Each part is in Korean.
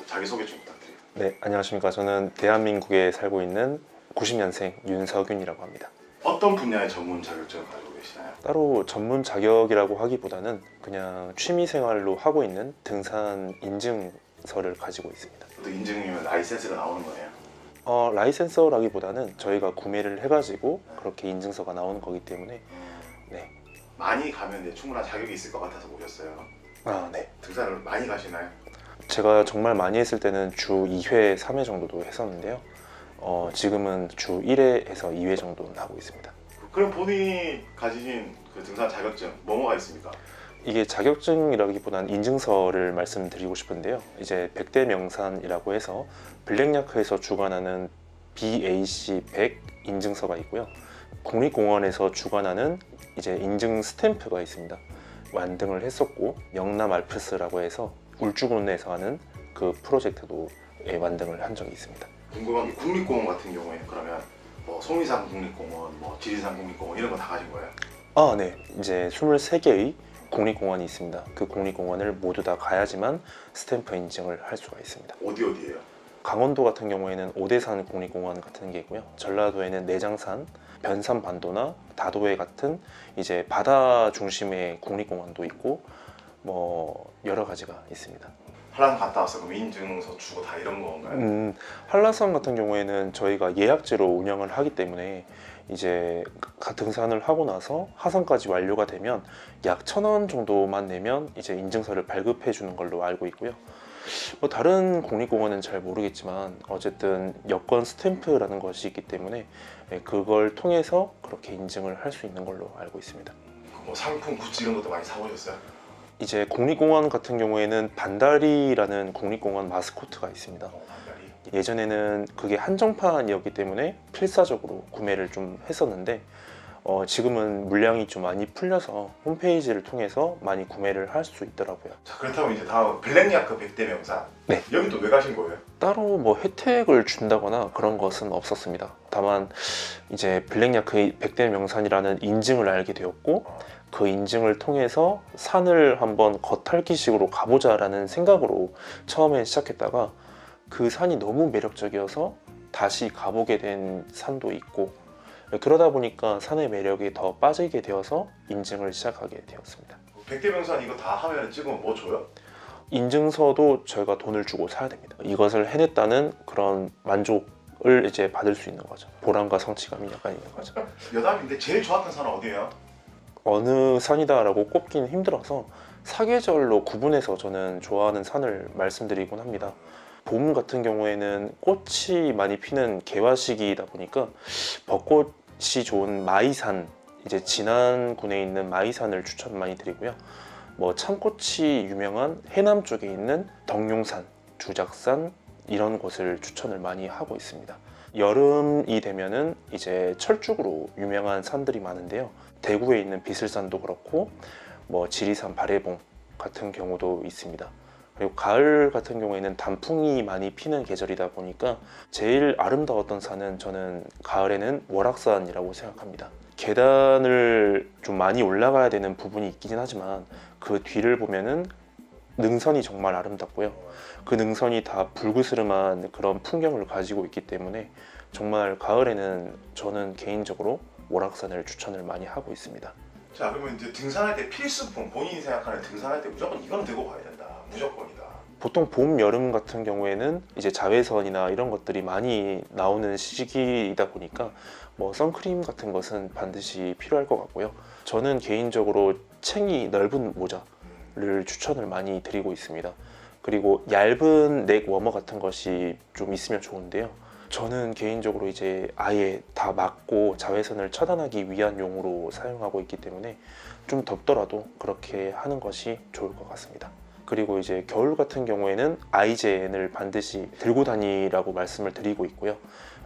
자기소개 좀 부탁드려요. 네, 안녕하십니까. 저는 대한민국에 살고 있는 90년생 윤석윤이라고 합니다. 어떤 분야의 전문 자격증을 가지고 계시나요? 따로 전문 자격이라고 하기보다는 그냥 취미생활로 하고 있는 등산 인증서를 가지고 있습니다. 또 인증이면 라이센스가 나오는 거예요? 라이센서라기보다는 저희가 구매를 해가지고 그렇게 인증서가 나오는 거기 때문에 네. 많이 가면 이제 충분한 자격이 있을 것 같아서 모셨어요. 네. 등산을 많이 가시나요? 제가 정말 많이 했을 때는 주 2회, 3회 정도도 했었는데요. 지금은 주 1회에서 2회 정도는 하고 있습니다. 그럼 본인이 가지신 그 등산 자격증 뭐가 있습니까? 이게 자격증이라기보다는 인증서를 말씀드리고 싶은데요. 이제 100대 명산이라고 해서 블랙야크에서 주관하는 BAC 100 인증서가 있고요. 국립공원에서 주관하는 이제 인증 스탬프가 있습니다. 완등을 했었고, 영남 알프스라고 해서 울주군에서 하는 그 프로젝트도 완등을 한 적이 있습니다. 궁금한 게 국립공원 같은 경우에는 그러면 뭐 속리산 국립공원, 뭐 지리산 국립공원 이런 거 다 가진 거예요? 네. 이제 23개의 국립공원이 있습니다. 그 국립공원을 모두 다 가야지만 스탬프 인증을 할 수가 있습니다. 어디예요? 강원도 같은 경우에는 오대산 국립공원 같은 게 있고요. 전라도에는 내장산, 변산반도나 다도해 같은 이제 바다 중심의 국립공원도 있고 뭐 여러 가지가 있습니다. 한라산 갔다 왔어 그럼 인증서 주고 다 이런 건가요? 한라산 같은 경우에는 저희가 예약제로 운영을 하기 때문에 이제 등산을 하고 나서 하산까지 완료가 되면 약 1,000원 정도만 내면 이제 인증서를 발급해 주는 걸로 알고 있고요. 뭐 다른 국립공원은 잘 모르겠지만 어쨌든 여권 스탬프라는 것이 있기 때문에 그걸 통해서 그렇게 인증을 할 수 있는 걸로 알고 있습니다. 뭐 상품, 굿즈 이런 것도 많이 사보셨어요? 이제 국립공원 같은 경우에는 반다리라는 국립공원 마스코트가 있습니다. 반다리. 예전에는 그게 한정판이었기 때문에 필사적으로 구매를 좀 했었는데 지금은 물량이 좀 많이 풀려서 홈페이지를 통해서 많이 구매를 할 수 있더라고요. 자 그렇다면 이제 다음 블랙야크 100대 명산. 네. 여기 또 왜 가신 거예요? 따로 뭐 혜택을 준다거나 그런 것은 없었습니다. 다만 이제 블랙야크의 100대 명산이라는 인증을 알게 되었고 그 인증을 통해서 산을 한번 겉핥기식으로 가보자라는 생각으로 처음에 시작했다가 그 산이 너무 매력적이어서 다시 가보게 된 산도 있고 그러다 보니까 산의 매력에 더 빠지게 되어서 인증을 시작하게 되었습니다. 100대 명산 이거 다 하면 찍으면 뭐 줘요? 인증서도 저희가 돈을 주고 사야 됩니다. 이것을 해냈다는 그런 만족을 이제 받을 수 있는 거죠. 보람과 성취감이 약간 있는 거죠. 여담인데 제일 좋았던 산은 어디예요? 어느 산이다라고 꼽기는 힘들어서 사계절로 구분해서 저는 좋아하는 산을 말씀드리곤 합니다. 봄 같은 경우에는 꽃이 많이 피는 개화 시기이다 보니까 벚꽃이 좋은 마이산, 이제 진안군에 있는 마이산을 추천 많이 드리고요. 뭐 참꽃이 유명한 해남 쪽에 있는 덕룡산, 주작산 이런 곳을 추천을 많이 하고 있습니다. 여름이 되면은 이제 철쭉으로 유명한 산들이 많은데요. 대구에 있는 비슬산도 그렇고 뭐 지리산 바래봉 같은 경우도 있습니다. 그리고 가을 같은 경우에는 단풍이 많이 피는 계절이다 보니까 제일 아름다웠던 산은 저는 가을에는 월악산이라고 생각합니다. 계단을 좀 많이 올라가야 되는 부분이 있긴 하지만 그 뒤를 보면은 능선이 정말 아름답고요. 그 능선이 다 불그스름한 그런 풍경을 가지고 있기 때문에 정말 가을에는 저는 개인적으로 월악산을 추천을 많이 하고 있습니다. 자 그러면 이제 등산할 때 필수품, 본인이 생각하는 등산할 때 무조건 이거는 들고 가야 된다. 무조건이다. 보통 봄, 여름 같은 경우에는 이제 자외선이나 이런 것들이 많이 나오는 시기이다 보니까 뭐 선크림 같은 것은 반드시 필요할 것 같고요. 저는 개인적으로 챙이 넓은 모자를 추천을 많이 드리고 있습니다. 그리고 얇은 넥 워머 같은 것이 좀 있으면 좋은데요. 저는 개인적으로 이제 아예 다 막고 자외선을 차단하기 위한 용으로 사용하고 있기 때문에 좀 덥더라도 그렇게 하는 것이 좋을 것 같습니다. 그리고 이제 겨울 같은 경우에는 아이젠을 반드시 들고 다니라고 말씀을 드리고 있고요.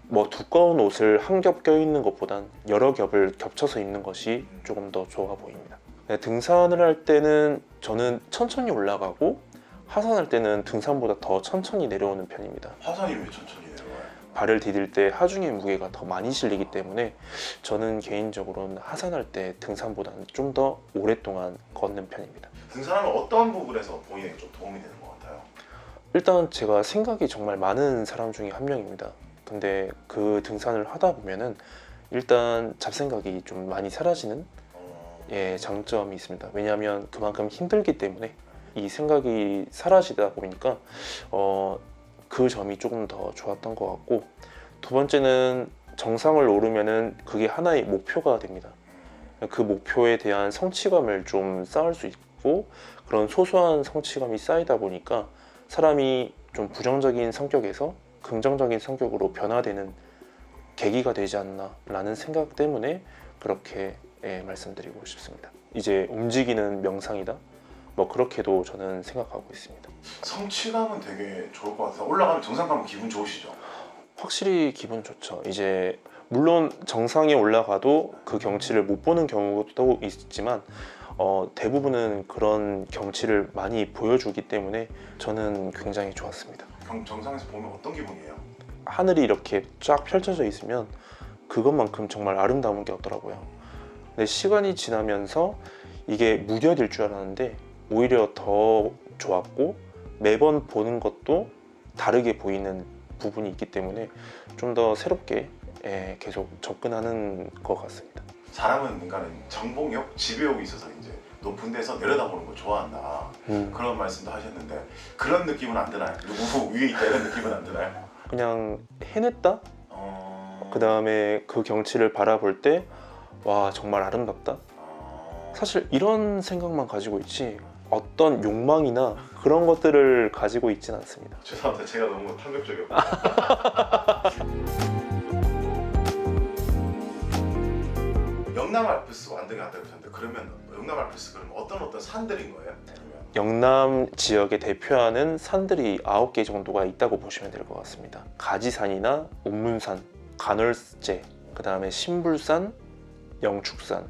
뭐 두꺼운 옷을 한 겹 껴있는 것보단 여러 겹을 겹쳐서 입는 것이 조금 더 좋아 보입니다. 등산을 할 때는 저는 천천히 올라가고 하산할 때는 등산보다 더 천천히 내려오는 편입니다. 하산이 왜 천천히 내려와요? 발을 디딜 때 하중의 무게가 더 많이 실리기 때문에 저는 개인적으로는 하산할 때 등산보다는 좀 더 오랫동안 걷는 편입니다. 등산하면 어떤 부분에서 본인에게 좀 도움이 되는 것 같아요? 일단 제가 생각이 정말 많은 사람 중에 한 명입니다. 근데 그 등산을 하다 보면은 일단 잡생각이 좀 많이 사라지는 장점이 있습니다. 왜냐하면 그만큼 힘들기 때문에 이 생각이 사라지다 보니까 그 점이 조금 더 좋았던 것 같고, 두 번째는 정상을 오르면은 그게 하나의 목표가 됩니다. 그 목표에 대한 성취감을 좀 쌓을 수 있고, 그런 소소한 성취감이 쌓이다 보니까 사람이 좀 부정적인 성격에서 긍정적인 성격으로 변화되는 계기가 되지 않나 라는 생각 때문에 그렇게 말씀드리고 싶습니다. 이제 움직이는 명상이다, 뭐 그렇게도 저는 생각하고 있습니다. 성취감은 되게 좋을 것 같아요. 올라가면 정상 가면 기분 좋으시죠? 확실히 기분 좋죠. 이제 물론 정상에 올라가도 그 경치를 못 보는 경우도 있지만 대부분은 그런 경치를 많이 보여주기 때문에 저는 굉장히 좋았습니다. 정상에서 보면 어떤 기분이에요? 하늘이 이렇게 쫙 펼쳐져 있으면 그것만큼 정말 아름다운 게 없더라고요. 근데 시간이 지나면서 이게 무뎌질 줄 알았는데 오히려 더 좋았고, 매번 보는 것도 다르게 보이는 부분이 있기 때문에 좀 더 새롭게 계속 접근하는 것 같습니다. 사람은 인간은 정복욕, 지배욕이 있어서 이제 높은 데서 내려다보는 걸 좋아한다. 그런 말씀도 하셨는데 그런 느낌은 안 드나요? 누구 위에 있다 이런 느낌은 안 드나요? 그냥 해냈다? 그 다음에 그 경치를 바라볼 때 와, 정말 아름답다? 사실 이런 생각만 가지고 있지 어떤 욕망이나 그런 것들을 가지고 있진 않습니다. 죄송합니다. 제가 너무 탐욕적이었고. 영남 알프스 완등에 갔다 오셨는데 그러면 영남 알프스 그럼 어떤 산들인 거예요? 영남 지역에 대표하는 산들이 9개 정도가 있다고 보시면 될 것 같습니다. 가지산이나 옥문산, 간월제, 그 다음에 신불산, 영축산,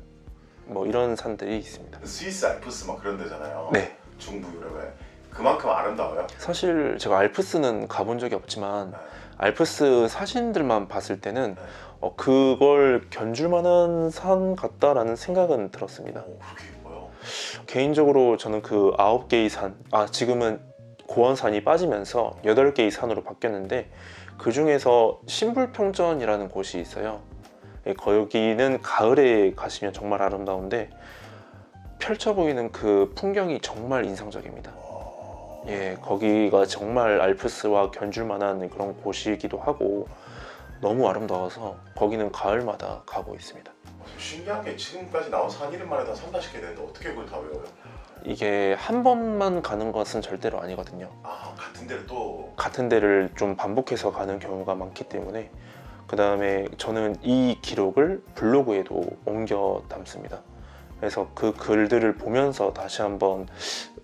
뭐 이런 산들이 있습니다. 스위스 알프스 막 그런 데잖아요. 네. 중부 유럽에 그만큼 아름다워요? 사실 제가 알프스는 가본 적이 없지만 알프스 사진들만 봤을 때는 그걸 견줄 만한 산 같다라는 생각은 들었습니다. 오, 그렇게 예뻐요? 개인적으로 저는 그 9개의 산, 지금은 고원산이 빠지면서 8개의 산으로 바뀌었는데 그 중에서 신불평전이라는 곳이 있어요. 거기는 가을에 가시면 정말 아름다운데 펼쳐 보이는 그 풍경이 정말 인상적입니다. 거기가 정말 알프스와 견줄 만한 그런 곳이기도 하고 너무 아름다워서 거기는 가을마다 가고 있습니다. 신기한 게 지금까지 나온 산 이름만 해도 3-40개 되는데 어떻게 그걸 다 외워요? 이게 한 번만 가는 것은 절대로 아니거든요. 같은 데를 또? 같은 데를 좀 반복해서 가는 경우가 많기 때문에, 그 다음에 저는 이 기록을 블로그에도 옮겨 담습니다. 그래서 그 글들을 보면서 다시 한번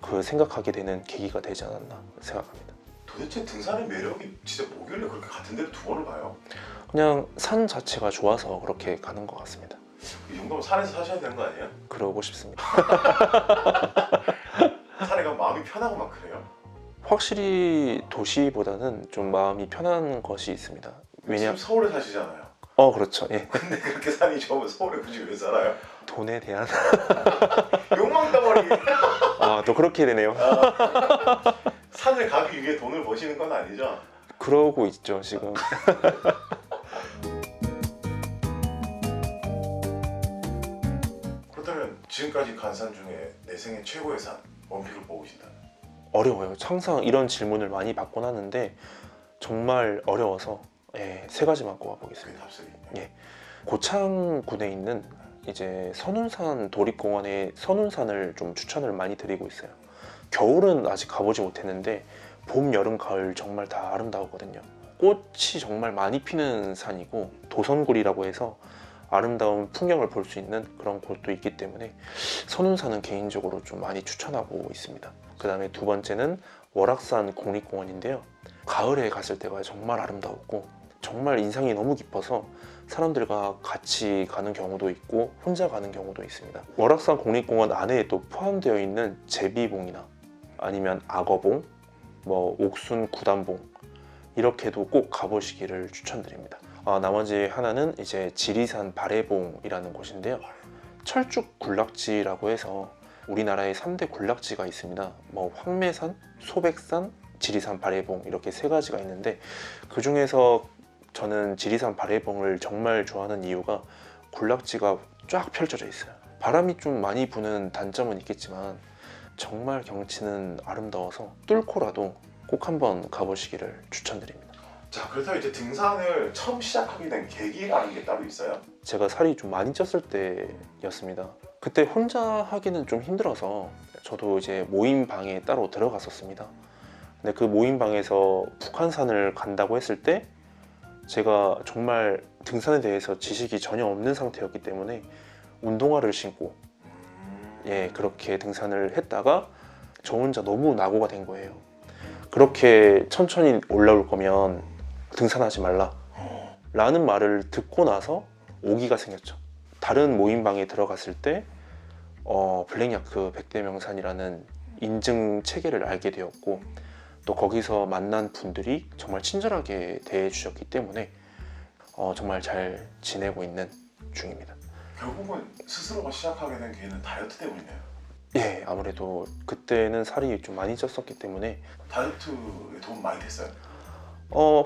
그 생각하게 되는 계기가 되지 않았나 생각합니다. 도대체 등산의 매력이 진짜 뭐길래 그렇게 같은 데를 2번을 가요? 그냥 산 자체가 좋아서 그렇게 가는 것 같습니다. 이 정도면 산에서 사셔야 되는 거 아니에요? 그러고 싶습니다. 산에 가면 마음이 편하고 막 그래요? 확실히 도시보다는 좀 마음이 편한 것이 있습니다. 지금 서울에 사시잖아요. 그렇죠. 예. 근데 그렇게 산이 좋으면 서울에 굳이 왜 살아요? 돈에 대한 욕망 덩어리. 또 그렇게 되네요. 산을 가기 위해 돈을 버시는 건 아니죠? 그러고 있죠 지금. 그렇다면 지금까지 간 산 중에 내 생애 최고의 산 원픽을 뽑으신다면? 어려워요. 항상 이런 질문을 많이 받곤 하는데 정말 어려워서 3가지만 꼽아보겠습니다. 답습이. 고창군에 있는 이제 선운산 도립공원의 선운산을 좀 추천을 많이 드리고 있어요. 겨울은 아직 가보지 못했는데 봄, 여름, 가을 정말 다 아름다우거든요. 꽃이 정말 많이 피는 산이고 도선굴이라고 해서 아름다운 풍경을 볼 수 있는 그런 곳도 있기 때문에 선운산은 개인적으로 좀 많이 추천하고 있습니다. 그 다음에 2번째는 월악산 국립공원인데요. 가을에 갔을 때가 정말 아름다웠고 정말 인상이 너무 깊어서 사람들과 같이 가는 경우도 있고 혼자 가는 경우도 있습니다. 월악산 국립공원 안에 또 포함되어 있는 제비봉이나 아니면 악어봉, 뭐 옥순 구단봉 이렇게도 꼭 가보시기를 추천드립니다. 나머지 하나는 이제 지리산 바래봉이라는 곳인데요. 철쭉 군락지라고 해서 우리나라의 3대 군락지가 있습니다. 뭐 황매산, 소백산, 지리산 바래봉 이렇게 세 가지가 있는데 그 중에서 저는 지리산 바래봉을 정말 좋아하는 이유가 군락지가 쫙 펼쳐져 있어요. 바람이 좀 많이 부는 단점은 있겠지만 정말 경치는 아름다워서 뚫고라도 꼭 한번 가보시기를 추천드립니다. 자, 그래서 이제 등산을 처음 시작하게 된 계기라는 게 따로 있어요? 제가 살이 좀 많이 쪘을 때였습니다. 그때 혼자 하기는 좀 힘들어서 저도 이제 모임방에 따로 들어갔었습니다. 근데 그 모임방에서 북한산을 간다고 했을 때 제가 정말 등산에 대해서 지식이 전혀 없는 상태였기 때문에 운동화를 신고 그렇게 등산을 했다가 저 혼자 너무 낙오가 된 거예요. 그렇게 천천히 올라올 거면 등산하지 말라 라는 말을 듣고 나서 오기가 생겼죠. 다른 모임방에 들어갔을 때 블랙야크 백대명산이라는 인증 체계를 알게 되었고 또 거기서 만난 분들이 정말 친절하게 대해 주셨기 때문에 정말 잘 지내고 있는 중입니다. 결국은 스스로가 시작하게 된 계기는 다이어트 때문이네요. 예, 아무래도 그때는 살이 좀 많이 쪘었기 때문에 다이어트에 도움 많이 됐어요?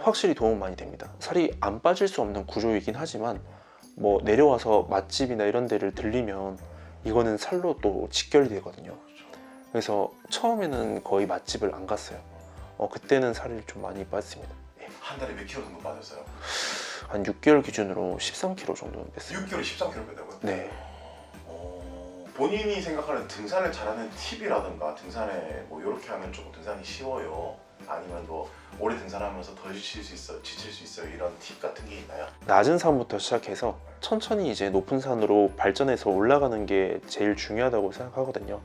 확실히 도움 많이 됩니다. 살이 안 빠질 수 없는 구조이긴 하지만 뭐 내려와서 맛집이나 이런 데를 들리면 이거는 살로 또 직결이 되거든요. 그래서 처음에는 거의 맛집을 안 갔어요. 그때는 살이 좀 많이 빠졌습니다. 예. 한 달에 몇 킬로 정도 빠졌어요? 한 6개월 기준으로 13kg 정도는 뺐어요. 6kg, 13kg 뺐다고요? 네. 본인이 생각하는 등산을 잘하는 팁이라든가 등산에 뭐 이렇게 하면 조금 등산이 쉬워요, 아니면 뭐 오래 등산하면서 더 지칠 수 있어요, 이런 팁 같은 게 있나요? 낮은 산부터 시작해서 천천히 이제 높은 산으로 발전해서 올라가는 게 제일 중요하다고 생각하거든요.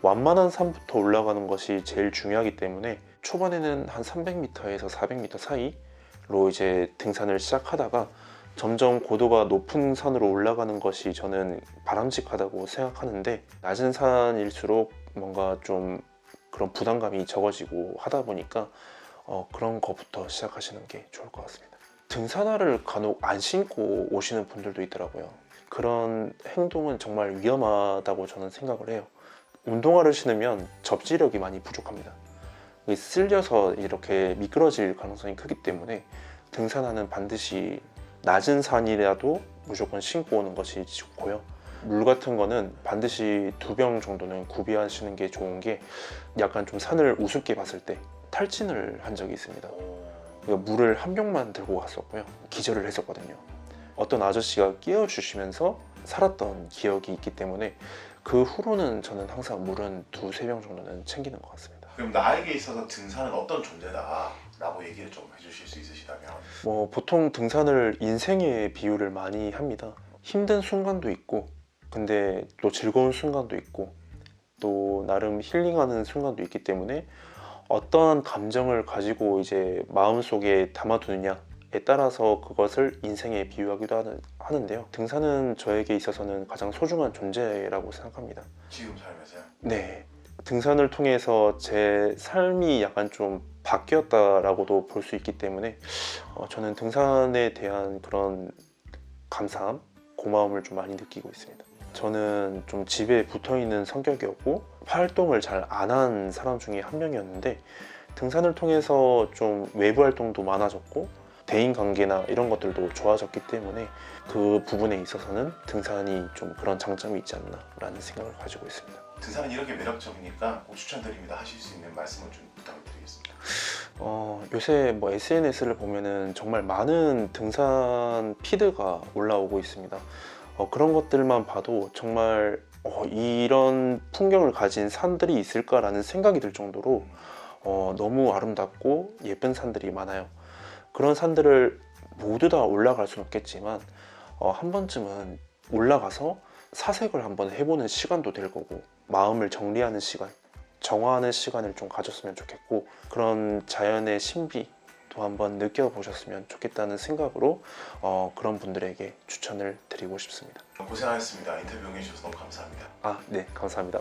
완만한 산부터 올라가는 것이 제일 중요하기 때문에 초반에는 한 300m에서 400m 사이로 이제 등산을 시작하다가 점점 고도가 높은 산으로 올라가는 것이 저는 바람직하다고 생각하는데 낮은 산일수록 뭔가 좀 그런 부담감이 적어지고 하다 보니까 그런 것부터 시작하시는 게 좋을 것 같습니다. 등산화를 간혹 안 신고 오시는 분들도 있더라고요. 그런 행동은 정말 위험하다고 저는 생각을 해요. 운동화를 신으면 접지력이 많이 부족합니다. 쓸려서 이렇게 미끄러질 가능성이 크기 때문에 등산화는 반드시 낮은 산이라도 무조건 신고 오는 것이 좋고요. 물 같은 거는 반드시 2병 정도는 구비하시는 게 좋은 게 약간 좀 산을 우습게 봤을 때 탈진을 한 적이 있습니다. 그러니까 물을 한 병만 들고 갔었고요. 기절을 했었거든요. 어떤 아저씨가 깨워주시면서 살았던 기억이 있기 때문에 그 후로는 저는 항상 물은 2~3병 정도는 챙기는 것 같습니다. 그럼 나에게 있어서 등산은 어떤 존재다 라고 얘기를 좀 해주실 수 있으시다면? 보통 등산을 인생의 비유를 많이 합니다. 힘든 순간도 있고 근데 또 즐거운 순간도 있고 또 나름 힐링하는 순간도 있기 때문에 어떠한 감정을 가지고 이제 마음속에 담아두느냐에 따라서 그것을 인생에 비유하기도 하는데요. 등산은 저에게 있어서는 가장 소중한 존재라고 생각합니다. 지금 삶에서요? 네. 등산을 통해서 제 삶이 약간 좀 바뀌었다라고도 볼 수 있기 때문에 저는 등산에 대한 그런 감사함, 고마움을 좀 많이 느끼고 있습니다. 저는 좀 집에 붙어있는 성격이었고 활동을 잘 안 한 사람 중에 한 명이었는데 등산을 통해서 좀 외부 활동도 많아졌고 대인관계나 이런 것들도 좋아졌기 때문에 그 부분에 있어서는 등산이 좀 그런 장점이 있지 않나 라는 생각을 가지고 있습니다. 등산은 이렇게 매력적이니까 꼭 추천드립니다 하실 수 있는 말씀을 좀 부탁드리겠습니다. 요새 뭐 SNS를 보면은 정말 많은 등산 피드가 올라오고 있습니다. 그런 것들만 봐도 정말 이런 풍경을 가진 산들이 있을까라는 생각이 들 정도로 너무 아름답고 예쁜 산들이 많아요. 그런 산들을 모두 다 올라갈 수는 없겠지만 한 번쯤은 올라가서 사색을 한번 해보는 시간도 될 거고 마음을 정리하는 시간, 정화하는 시간을 좀 가졌으면 좋겠고 그런 자연의 신비도 한번 느껴보셨으면 좋겠다는 생각으로 그런 분들에게 추천을 드리고 싶습니다. 고생하셨습니다. 인터뷰 응해주셔서 너무 감사합니다. 네, 감사합니다.